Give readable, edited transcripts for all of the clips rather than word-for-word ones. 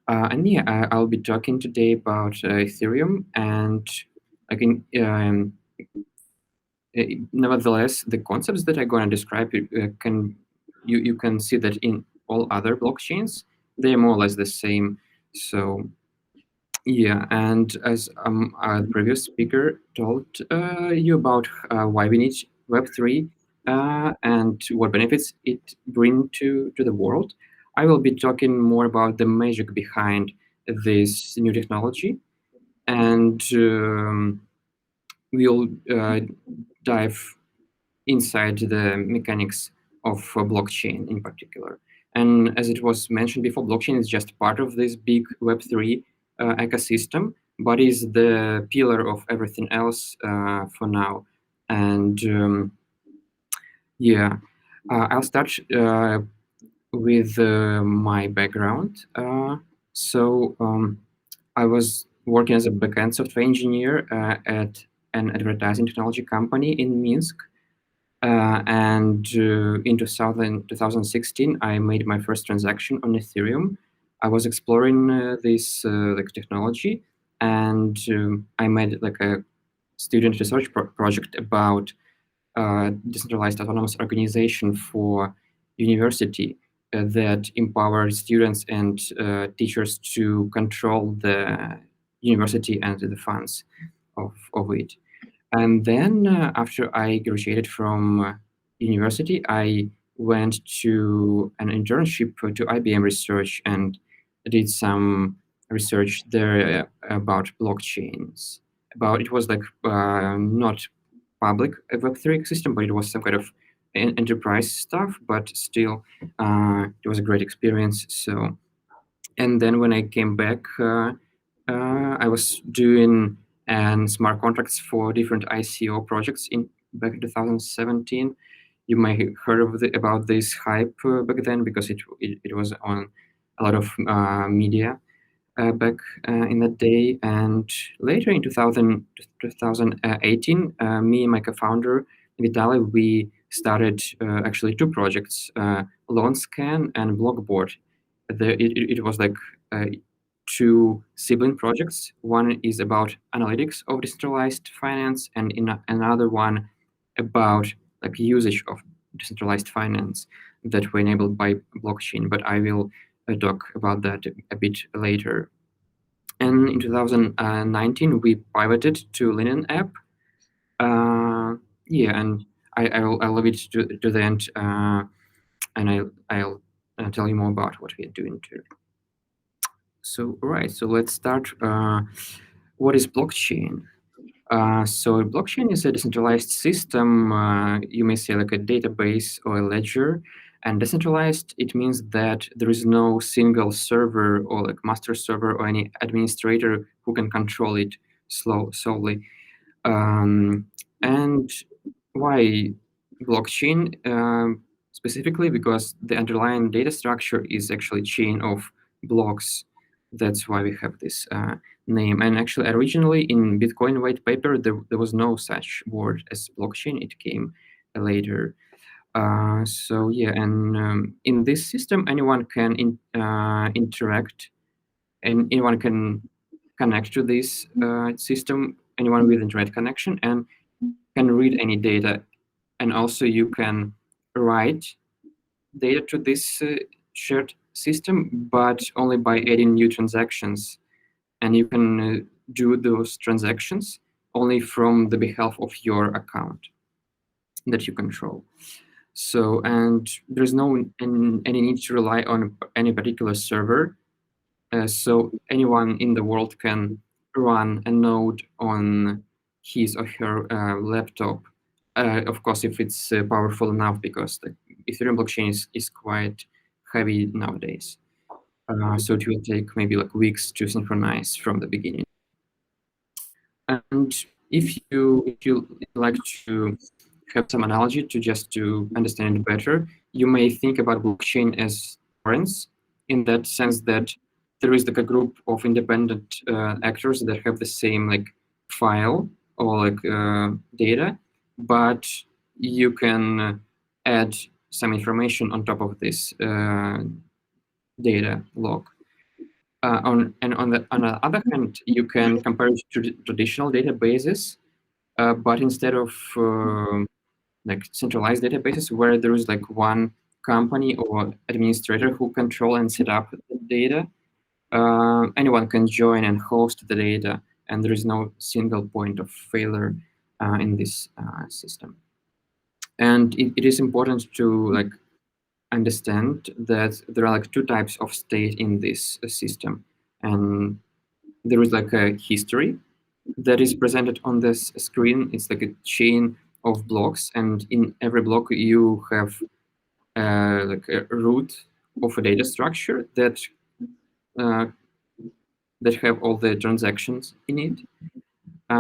And yeah, I'll be talking today about Ethereum, and I can nevertheless, the concepts that I'm going to describe you can see that in all other blockchains they're more or less the same. So yeah, and as our previous speaker told you about why we need Web3 and what benefits it bring to the world, I will be talking more about the magic behind this new technology, and we'll dive inside the mechanics of blockchain in particular. And as it was mentioned before, blockchain is just part of this big Web3 ecosystem, but is the pillar of everything else for now. And yeah, I'll start with my background. I was working as a backend software engineer at an advertising technology company in Minsk. In 2016, I made my first transaction on Ethereum. I was exploring this technology, and I made like a student research project about decentralized autonomous organization for university that empowers students and teachers to control the university and the funds of it. And then after I graduated from university, I went to an internship to IBM Research and did some research there about blockchains. It was like not public Web3 system, but it was some kind of enterprise stuff. But still, it was a great experience. So, and then when I came back, I was doing and smart contracts for different ICO projects back in 2017. You may have heard about this hype back then because it was on a lot of media back in that day. And later in 2018, me and my co-founder Vitaly, we started actually two projects, LoanScan and Blockboard. It was like two sibling projects. One is about analytics of decentralized finance, and another one about like usage of decentralized finance that were enabled by blockchain. But I will talk about that a bit later. And in 2019, we pivoted to Linen app. Yeah, and I'll leave it to the end, and I'll tell you more about what we are doing too. So, right, so let's start. What is blockchain? So blockchain is a decentralized system, you may say like a database or a ledger. And decentralized, it means that there is no single server or like master server or any administrator who can control it solely. And why blockchain? Specifically because the underlying data structure is actually a chain of blocks. That's why we have this name. And actually, originally in Bitcoin white paper, there was no such word as blockchain. It came later. So yeah, and in this system, anyone can interact, and anyone can connect to this system. Anyone with internet connection and can read any data, and also you can write data to this shared system, but only by adding new transactions. And you can do those transactions only from the behalf of your account that you control. So, and there's no any need to rely on any particular server. So anyone in the world can run a node on his or her laptop. Of course, if it's powerful enough, because the Ethereum blockchain is quite heavy nowadays. So it will take maybe like weeks to synchronize from the beginning. And if you like to have some analogy to understand it better, you may think about blockchain as torrents, in that sense that there is like a group of independent actors that have the same like file or like data, but you can add some information on top of this data log. On the other hand, you can compare it to traditional databases, but instead of like centralized databases where there is like one company or administrator who control and set up the data, anyone can join and host the data, and there is no single point of failure in this system. And it is important to like understand that there are like two types of state in this system, and there is like a history that is presented on this screen. It's like a chain of blocks, and in every block you have like a root of a data structure that have all the transactions in it.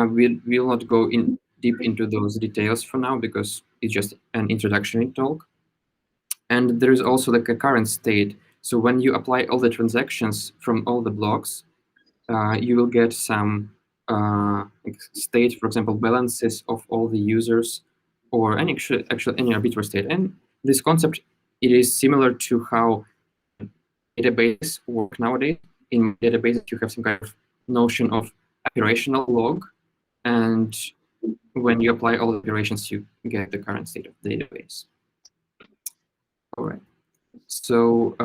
We will not go in deep into those details for now because it's just an introductory talk. And there is also like a current state. So when you apply all the transactions from all the blocks, you will get some state, for example, balances of all the users, or any actually any arbitrary state. And this concept, it is similar to how databases work nowadays. In databases, you have some kind of notion of operational log, and when you apply all the operations, you get the current state of the database. All right. So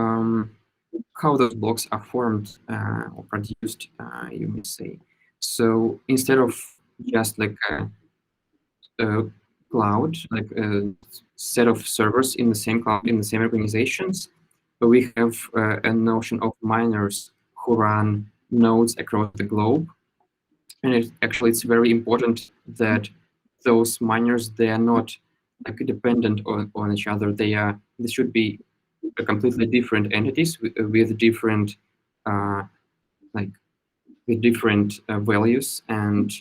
how those blocks are formed or produced, you may say. So instead of just like a cloud, like a set of servers in the same cloud, in the same organizations, we have a notion of miners who run nodes across the globe. And actually, it's very important that those miners, they are not like dependent on each other. They should be completely different entities with different values, and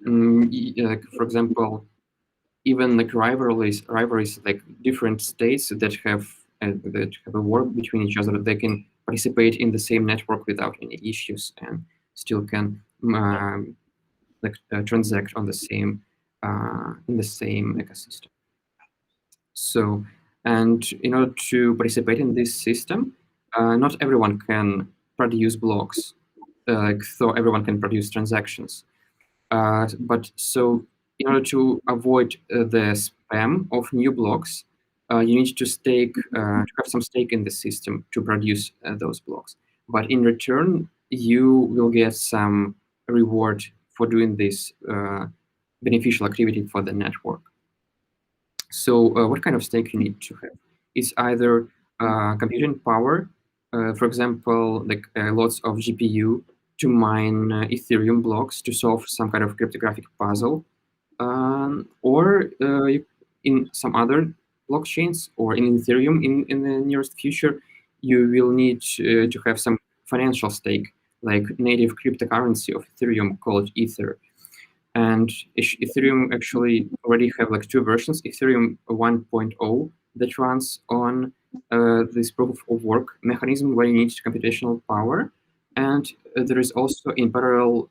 like for example, even like rivalries like different states that have a war between each other, they can participate in the same network without any issues and still can transact on the same in the same ecosystem. So, and in order to participate in this system, not everyone can produce blocks, so everyone can produce transactions. But so in order to avoid the spam of new blocks, you need to have some stake in the system to produce those blocks. But in return, you will get some reward for doing this beneficial activity for the network. So what kind of stake you need to have? It's either computing power, for example, like lots of GPU to mine Ethereum blocks to solve some kind of cryptographic puzzle, or in some other blockchains or in Ethereum in the nearest future, you will need to have some financial stake, like native cryptocurrency of Ethereum called Ether. And Ethereum actually already have like two versions, Ethereum 1.0 that runs on this proof of work mechanism where you need computational power. And there is also in parallel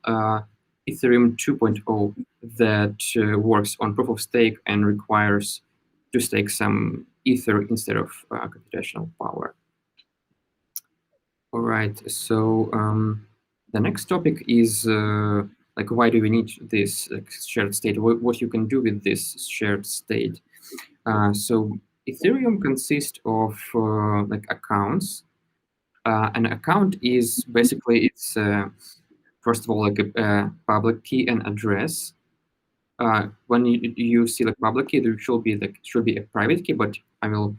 Ethereum 2.0 that works on proof of stake and requires to stake some Ether instead of computational power. All right, so the next topic is like, why do we need this shared state? What you can do with this shared state? So Ethereum consists of like accounts. An account is basically it's first of all like a public key and address. When you see like public key, there should be a private key, but I will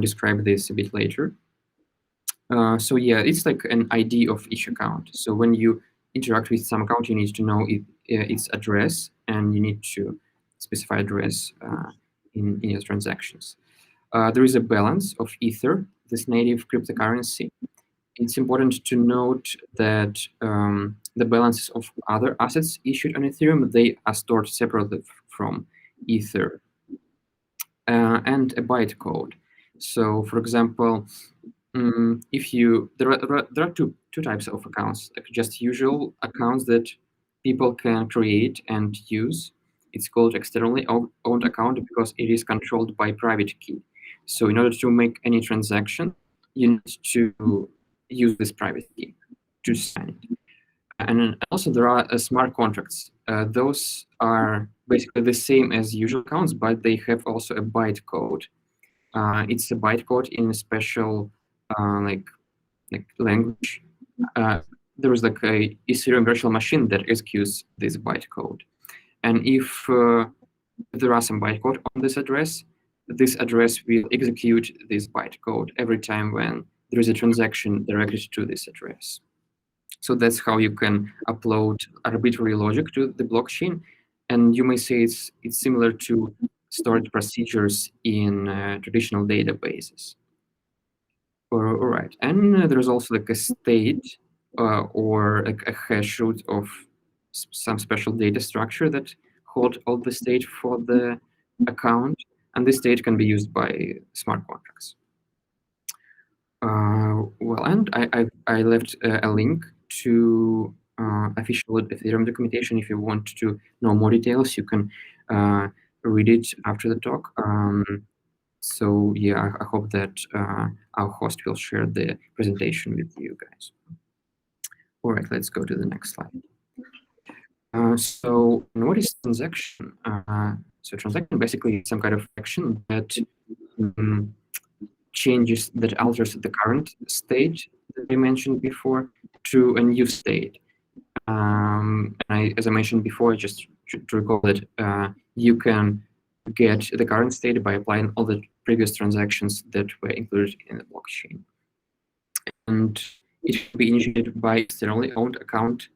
describe this a bit later. So yeah, it's like an ID of each account. So when you interact with some account, you need to know its address, and you need to specify address in your transactions. There is a balance of Ether, this native cryptocurrency. It's important to note that the balances of other assets issued on Ethereum, they are stored separately from Ether, and a bytecode. So for example, if you there are two types of accounts, like just usual accounts that people can create and use. It's called externally owned account because it is controlled by private key. So in order to make any transaction, you need to use this private key. to sign it. And also there are smart contracts. Those are basically the same as usual accounts, but they have also a bytecode. It's a bytecode in a special like language. There is like a Ethereum virtual machine that executes this bytecode. And if there are some bytecode on this address will execute this bytecode every time when there is a transaction directed to this address. So that's how you can upload arbitrary logic to the blockchain. And you may say it's similar to storage procedures in traditional databases. All right, and there's also like a state or like a hash root of some special data structure that hold all the state for the account, and this state can be used by smart contracts. Well, and I left a link to official Ethereum documentation. If you want to know more details, you can read it after the talk. So yeah, I hope that our host will share the presentation with you guys. All right, let's go to the next slide. So what is transaction? So transaction basically is some kind of action that changes, that alters the current state that I mentioned before to a new state. As I mentioned before, just to recall that you can get the current state by applying all the previous transactions that were included in the blockchain. And it can be initiated by externally owned account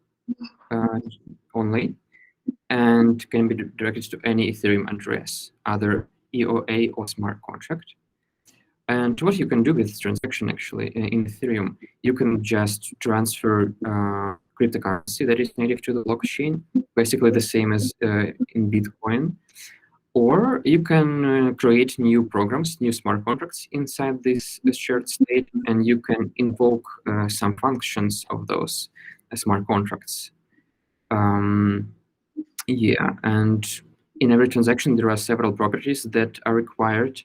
only, and can be directed to any Ethereum address, either EOA or smart contract. And what you can do with this transaction actually in Ethereum, you can just transfer cryptocurrency that is native to the blockchain, basically the same as in Bitcoin. Or you can create new programs, new smart contracts inside this shared state, and you can invoke some functions of those smart contracts. Yeah, and in every transaction, there are several properties that are required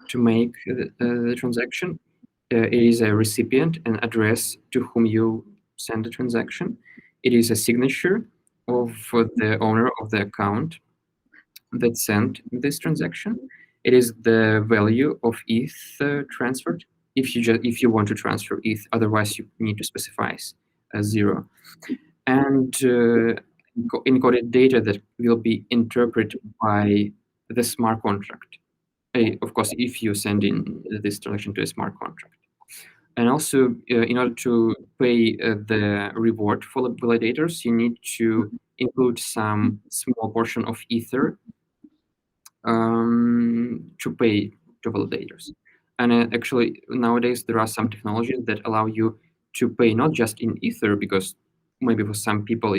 to make the transaction. It is a recipient, an address to whom you send the transaction. It is a signature of the owner of the account that sent this transaction. It is the value of ETH transferred. If you want to transfer ETH, otherwise you need to specify a 0. And encoded data that will be interpreted by the smart contract. Of course, if you send in this transaction to a smart contract. And also, in order to pay the reward for the validators, you need to include some small portion of Ether to pay to validators. And actually, nowadays, there are some technologies that allow you to pay not just in Ether, because maybe for some people,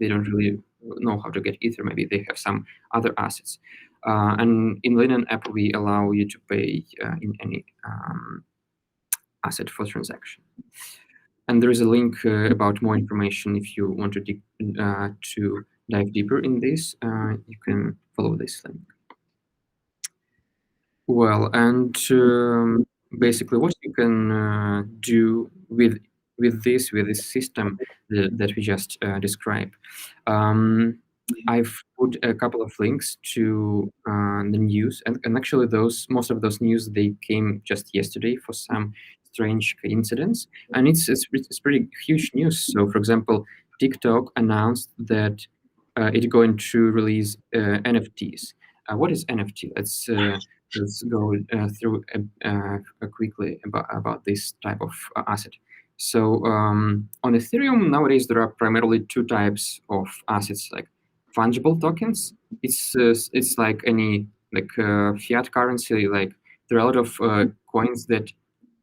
they don't really know how to get Ether. Maybe they have some other assets. And in Linen app, we allow you to pay in any asset for transaction. And there is a link about more information if you want to dive deeper in this. You can follow this link. Well, and basically, what you can do with this system that we just described. I've put a couple of links to the news, and actually most of those news, they came just yesterday for some strange coincidence, and it's pretty huge news. So, for example, TikTok announced that it's going to release NFTs. What is NFT? Let's go through quickly about this type of asset. So on Ethereum nowadays, there are primarily two types of assets, like fungible tokens. It's like any fiat currency. Like there are a lot of coins that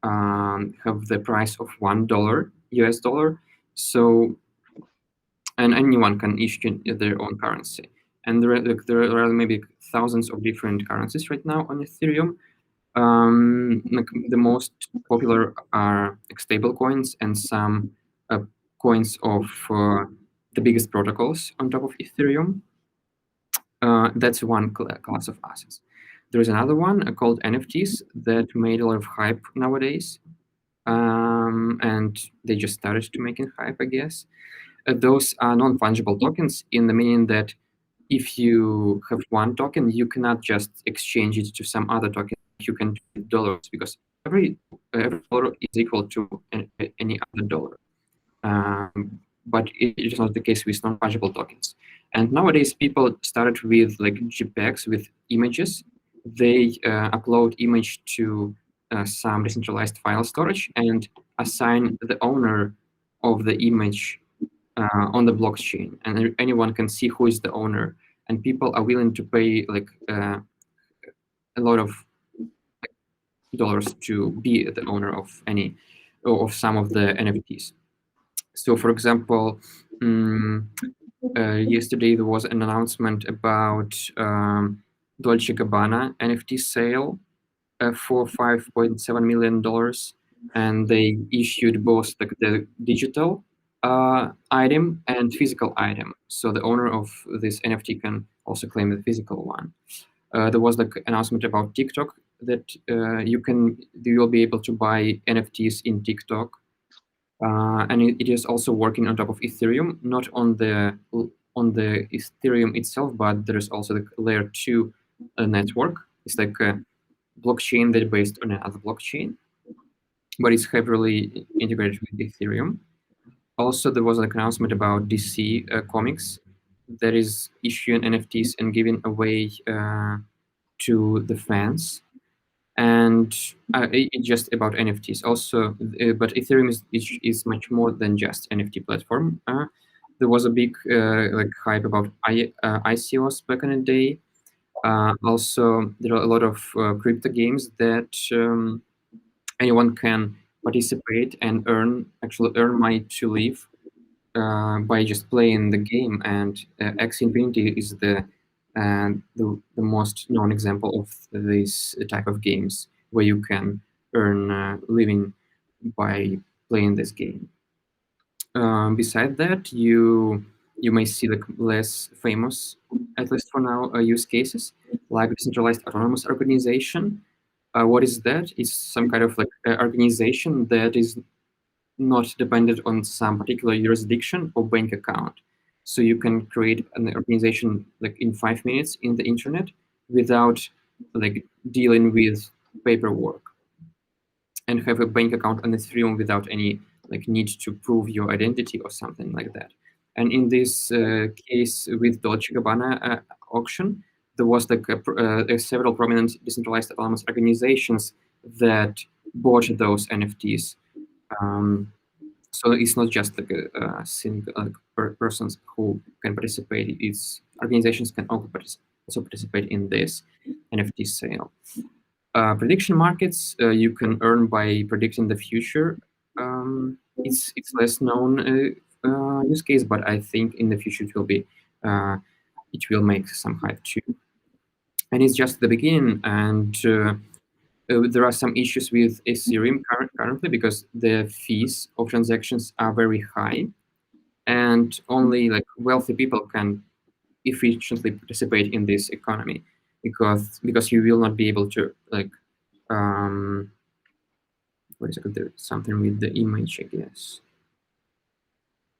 have the price of $1 US dollar. So and anyone can issue their own currency. And there are maybe thousands of different currencies right now on Ethereum. The most popular are stable coins and some coins of the biggest protocols on top of Ethereum. That's one class of assets. There is another one called NFTs that made a lot of hype nowadays. and they just started to making hype, I guess. Those are non-fungible tokens in the meaning that if you have one token, you cannot just exchange it to some other token. You can do dollars because every dollar is equal to any other dollar. But it is not the case with non-fungible tokens. And nowadays, people started with like JPEGs with images. They upload image to some decentralized file storage and assign the owner of the image on the blockchain, and anyone can see who is the owner. And people are willing to pay like a lot of dollars to be the owner of any of some of the NFTs. So, for example, yesterday there was an announcement about Dolce Gabbana NFT sale for $5.7 million, and they issued both like the digital item and physical item. So the owner of this NFT can also claim the physical one. There was like announcement about TikTok that you will be able to buy NFTs in TikTok, and it is also working on top of Ethereum, not on the Ethereum itself, but there is also the layer 2 network. It's like a blockchain that is based on another blockchain, but it's heavily integrated with Ethereum. Also, there was an announcement about DC Comics that is issuing NFTs and giving away to the fans. And it's just about NFTs also, but Ethereum is much more than just NFT platform. There was a big like hype about ICOs back in the day. Also, there are a lot of crypto games that anyone can participate and actually earn money to live by just playing the game. And X Infinity is the most known example of this type of games where you can earn living by playing this game. Beside that, you may see like less famous, at least for now, use cases like decentralized autonomous organization. What is that? It's some kind of like organization that is not dependent on some particular jurisdiction or bank account. So you can create an organization like in 5 minutes in the internet without like dealing with paperwork, and have a bank account on Ethereum without any like need to prove your identity or something like that. And in this case with Dolce Gabbana auction, there was like several prominent decentralized autonomous organizations that bought those NFTs. So it's not just like a single persons who can participate. It's organizations can also participate in this NFT sale. Prediction markets, you can earn by predicting the future. It's less known use case, but I think in the future it will make some hype too. And it's just the beginning, and there are some issues with Ethereum currently because the fees of transactions are very high, and only like wealthy people can efficiently participate in this economy, because you will not be able to like wait a second, there's something with the image, I guess.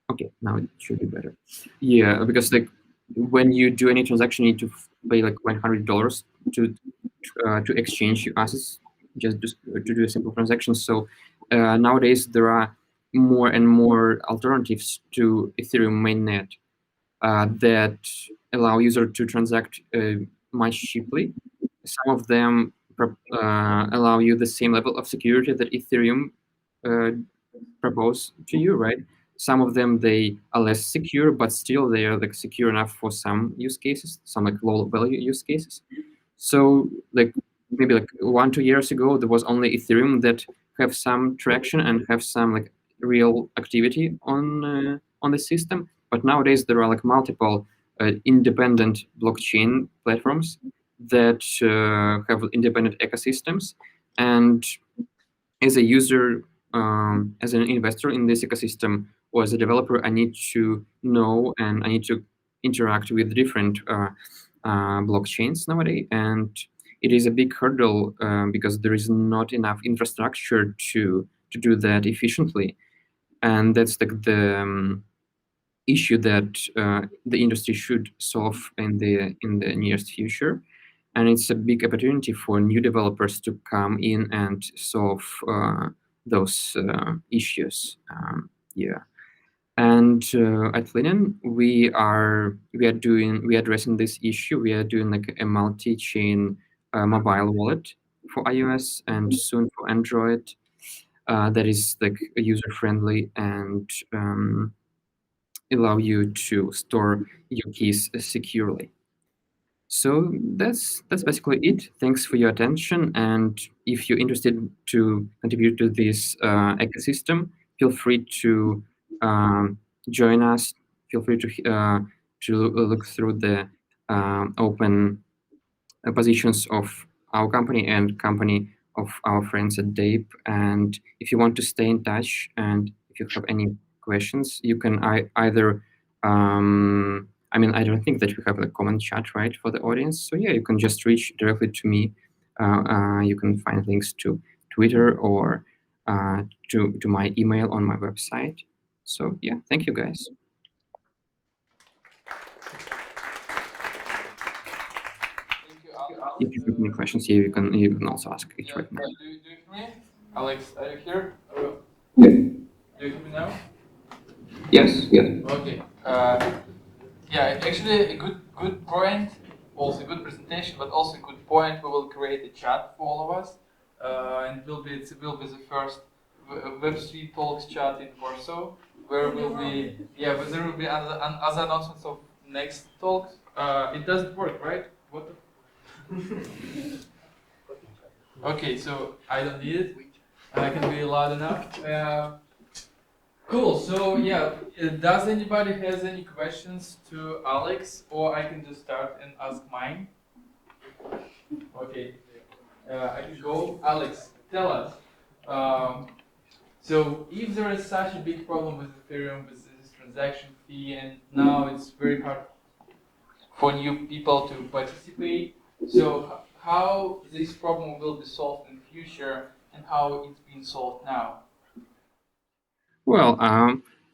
Okay, now it should be better. Yeah, because like when you do any transaction, you need to pay like $100 to exchange your assets, just to do a simple transaction. So nowadays there are more and more alternatives to Ethereum mainnet that allow users to transact much cheaply. Some of them allow you the same level of security that Ethereum propose to you, right? Some of them, they are less secure, but still they are like secure enough for some use cases, some like low value use cases. So like maybe like 1-2 years ago, there was only Ethereum that have some traction and have some like real activity on the system. But nowadays there are like multiple independent blockchain platforms that have independent ecosystems. And as a user, as an investor in this ecosystem, or as a developer, I need to know and I need to interact with different blockchains nowadays. And it is a big hurdle because there is not enough infrastructure to to do that efficiently. And that's like the issue that the industry should solve in the nearest future. And it's a big opportunity for new developers to come in and solve those issues. Yeah. And at Linen, we are addressing this issue. We are doing like a multi-chain mobile wallet for iOS and soon for Android that is like user friendly and allow you to store your keys securely. So that's basically it. Thanks for your attention. And if you're interested to contribute to this ecosystem, feel free to join us. Feel free to look through the open positions of our company and company of our friends at DAPE. And if you want to stay in touch and if you have any questions, you can either I don't think that we have a common chat, right, for the audience. So yeah, you can just reach directly to me. You can find links to Twitter or to my email on my website. So yeah, thank you guys. If you have any questions here, you can also ask it right now. Do you hear me? Alex, are you here? Yeah. Do you hear me now? Yes. Okay. Yeah, actually a good point, also a good presentation, but also a good point. We will create a chat for all of us, and it will be the first Web3 Talks chat in Warsaw, where there will be other announcements of next talks. It doesn't work, right? What the Okay, so I don't need it. I can be loud enough. Cool. So yeah, does anybody has any questions to Alex, or I can just start and ask mine? Okay, I can go. Alex, tell us. So if there is such a big problem with Ethereum with this transaction fee, and now it's very hard for new people to participate. So how this problem will be solved in the future, and how it's being solved now? Well,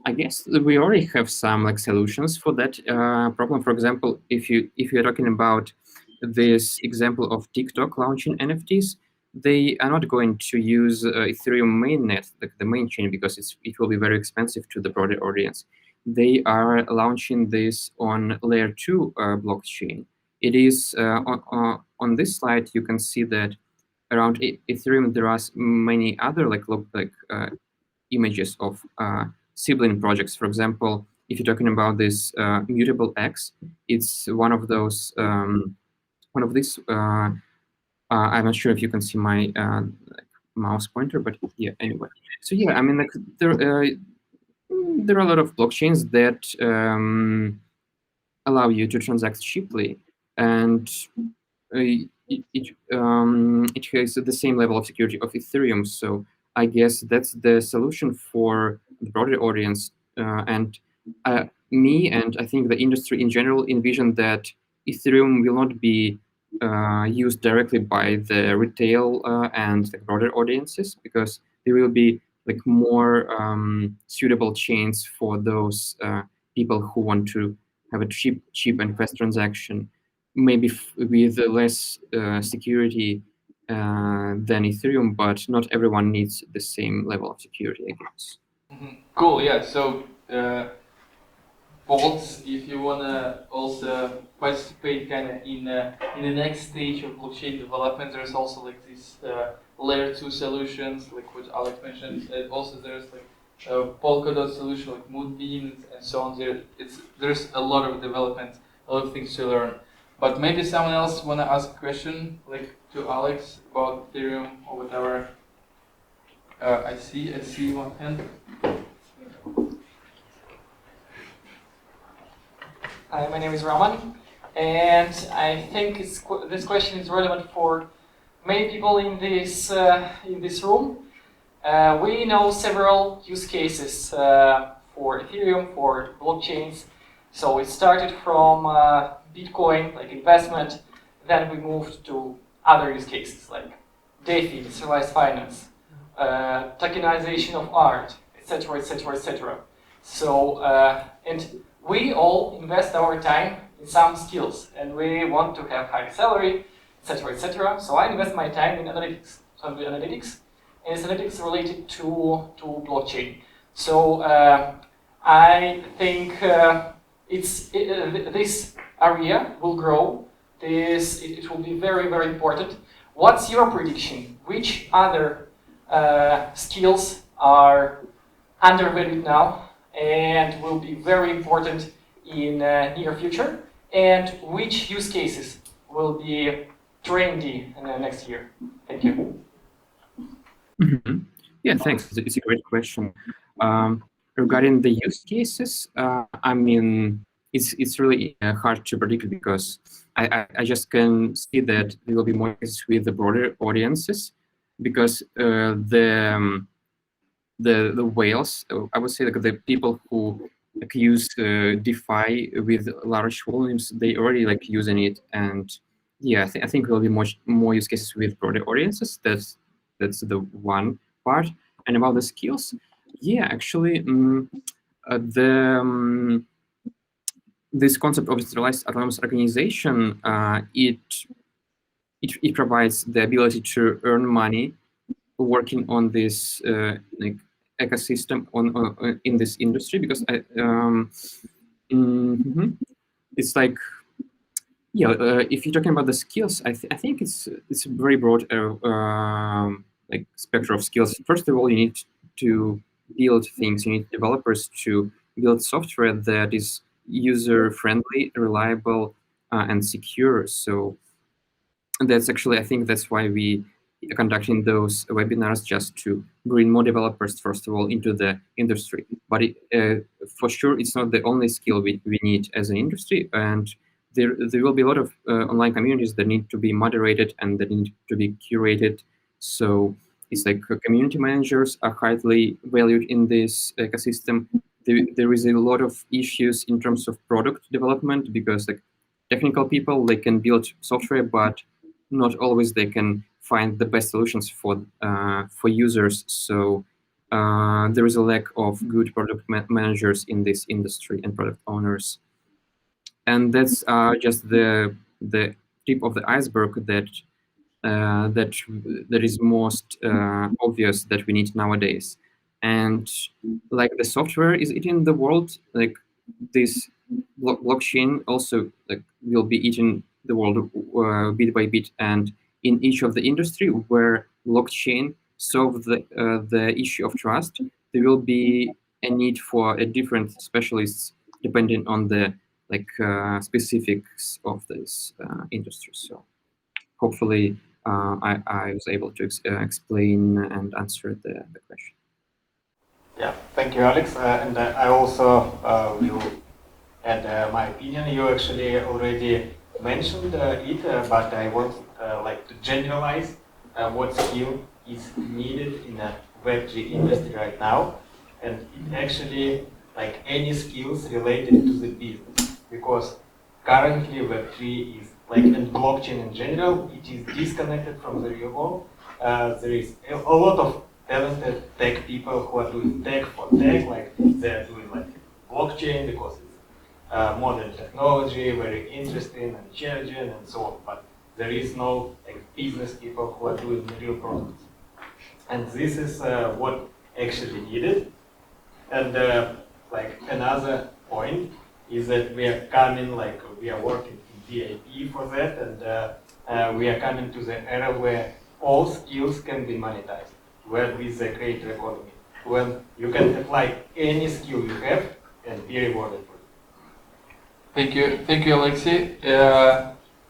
I guess we already have some like solutions for that problem. For example, if you're talking about this example of TikTok launching NFTs, they are not going to use Ethereum mainnet, like the main chain, because it will be very expensive to the broader audience. They are launching this on layer 2 blockchain. It is on this slide you can see that around Ethereum there are many other images of sibling projects. For example, if you're talking about this mutable X, it's one of those one of these. I'm not sure if you can see my mouse pointer, but yeah. Anyway, so yeah, I mean, like there are a lot of blockchains that allow you to transact cheaply, and it has the same level of security of Ethereum. So I guess that's the solution for the broader audience. And me and I think the industry in general envision that Ethereum will not be used directly by the retail and the broader audiences, because there will be like more suitable chains for those people who want to have a cheap and fast transaction, maybe with less security than Ethereum, but not everyone needs the same level of security, I guess. Cool. Yeah. So, Bolts, if you wanna also participate kind of in the next stage of blockchain development, there's also like these layer 2 solutions, like what Alex mentioned. Also, there's like a Polkadot solution, like Moonbeam, and so on. There's a lot of development, a lot of things to learn. But maybe someone else wanna ask a question, like to Alex about Ethereum or whatever. I see one hand. Hi, my name is Raman, and I think this question is relevant for many people in this room. We know several use cases for Ethereum, for blockchains. So it started from Bitcoin, like investment, then we moved to other use cases like DeFi, decentralized finance, tokenization of art, etc., etc., etc. So, and we all invest our time in some skills, and we want to have high salary, etc., etc. So I invest my time in analytics. So I do analytics, and it's analytics related to blockchain. So I think this area will grow. It will be very, very important. What's your prediction? Which other skills are undervalued now and will be very important in near future? And which use cases will be trendy in the next year? Thank you. Mm-hmm. Yeah, thanks. It's a great question. Regarding the use cases, I mean, it's really hard to predict because I just can see that there will be more cases with the broader audiences because the whales, I would say, like the people who like use DeFi with large volumes, they already like using it, and yeah, I think there will be much more use cases with broader audiences. That's the one part. And about the skills, yeah, actually, this concept of decentralized autonomous organization, it provides the ability to earn money working on this like ecosystem on in this industry because it's like yeah, if you're talking about the skills, I think it's a very broad like spectrum of skills. First of all, you need to build things. You need developers to build software that is user friendly, reliable, and secure. So that's actually, I think that's why we are conducting those webinars, just to bring more developers, first of all, into the industry. But for sure, it's not the only skill we need as an industry. And there will be a lot of online communities that need to be moderated and that need to be curated. So it's like community managers are highly valued in this ecosystem. There is a lot of issues in terms of product development because like technical people, they can build software, but not always they can find the best solutions for users. So there is a lack of good product managers in this industry and product owners. And that's just the tip of the iceberg that is most obvious that we need nowadays. And like the software is eating the world, like this blockchain also like will be eating the world bit by bit. And in each of the industry where blockchain solve the issue of trust, there will be a need for a different specialists depending on the like specifics of this industry. So hopefully I was able to explain and answer the question. Yeah, thank you, Alex. And I also will add my opinion. You actually already mentioned it, but I want like to generalize what skill is needed in a Web3 industry right now, and it actually like any skills related to the business, because currently Web3 is like, and blockchain in general, it is disconnected from the real world. There is a lot of talented tech people who are doing tech for tech, like they're doing like blockchain because it's modern technology, very interesting and challenging and so on. But there is no like business people who are doing real products, and this is what actually needed. And like another point is that we are coming, like we are working in VIP for that, and we are coming to the era where all skills can be monetized. Where with the creator economy, when you can apply any skill you have and be rewarded for it. Thank you, Alexei.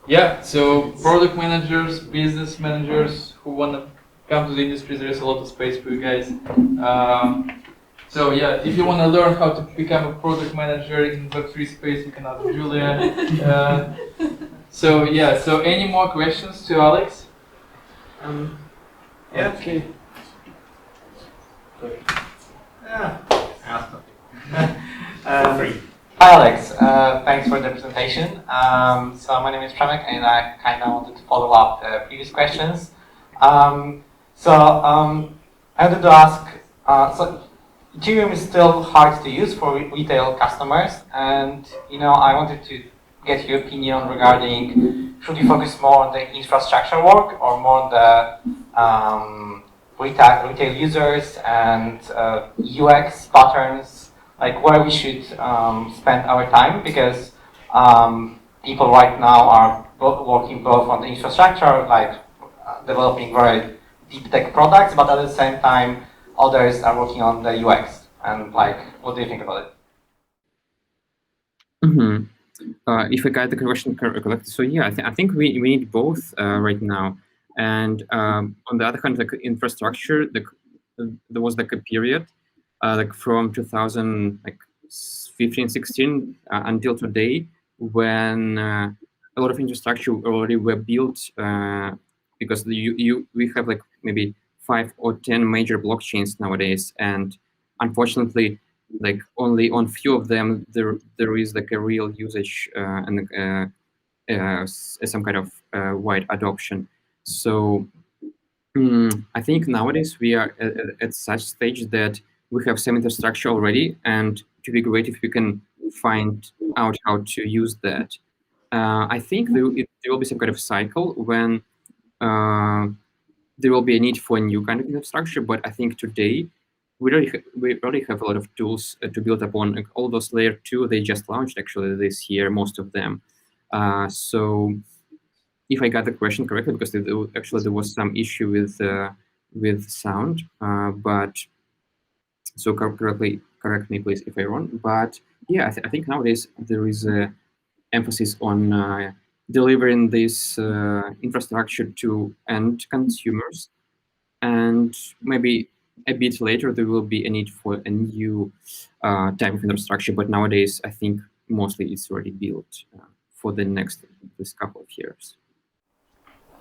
Yeah, so product managers, business managers who want to come to the industry, there is a lot of space for you guys. So yeah, if you want to learn how to become a product manager in Web3 space, you can ask Julia. So yeah, so any more questions to Alex? Yeah. Okay. Free. Hi Alex, thanks for the presentation. So my name is Przemek and I kind of wanted to follow up the previous questions. I wanted to ask, so Ethereum is still hard to use for retail customers, and I wanted to get your opinion regarding should you focus more on the infrastructure work or more on the retail users and UX patterns, like where we should spend our time, because people right now are working both on the infrastructure, like developing very deep tech products, but at the same time, others are working on the UX. And like, what do you think about it? Mm-hmm. If I got the question correctly, so yeah, I think we need both right now. And on the other hand, like infrastructure, there was like a period, like from 2015, 16 until today, when a lot of infrastructure already were built because we have like maybe 5 or 10 major blockchains nowadays, and unfortunately, like only on few of them there is like a real usage and some kind of wide adoption. So I think nowadays we are at such stage that we have some infrastructure already, and to be great if we can find out how to use that. I think there will be some kind of cycle when there will be a need for a new kind of infrastructure, but I think today we already have a lot of tools to build upon. Like all those layer 2 they just launched actually this year, most of them. So if I got the question correctly, because there was some issue with sound, but so correct me please if I'm wrong. But yeah, I think nowadays there is a emphasis on delivering this infrastructure to end consumers, and maybe a bit later there will be a need for a new type of infrastructure. But nowadays, I think mostly it's already built for this couple of years.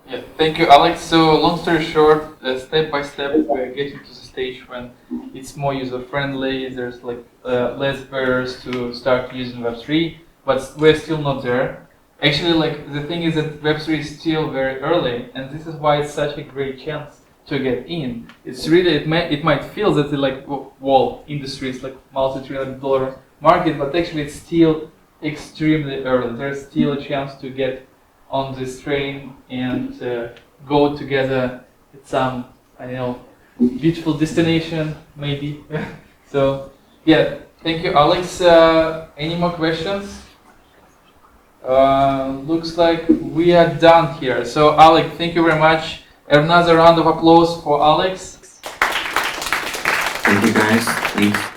Yeah, thank you, Alex. So, long story short, step by step, we're getting to the stage when it's more user-friendly. There's like less barriers to start using Web3, but we're still not there. Actually, like the thing is that Web3 is still very early, and this is why it's such a great chance to get in. It's really it might feel that the like wall industry is like multi-trillion-dollar market, but actually it's still extremely early. There's still a chance to get on this train and go together at some, I don't know, beautiful destination maybe. So yeah, thank you, Alex. Any more questions? Looks like we are done here. So Alex, thank you very much. Another round of applause for Alex. Thank you guys. Thanks.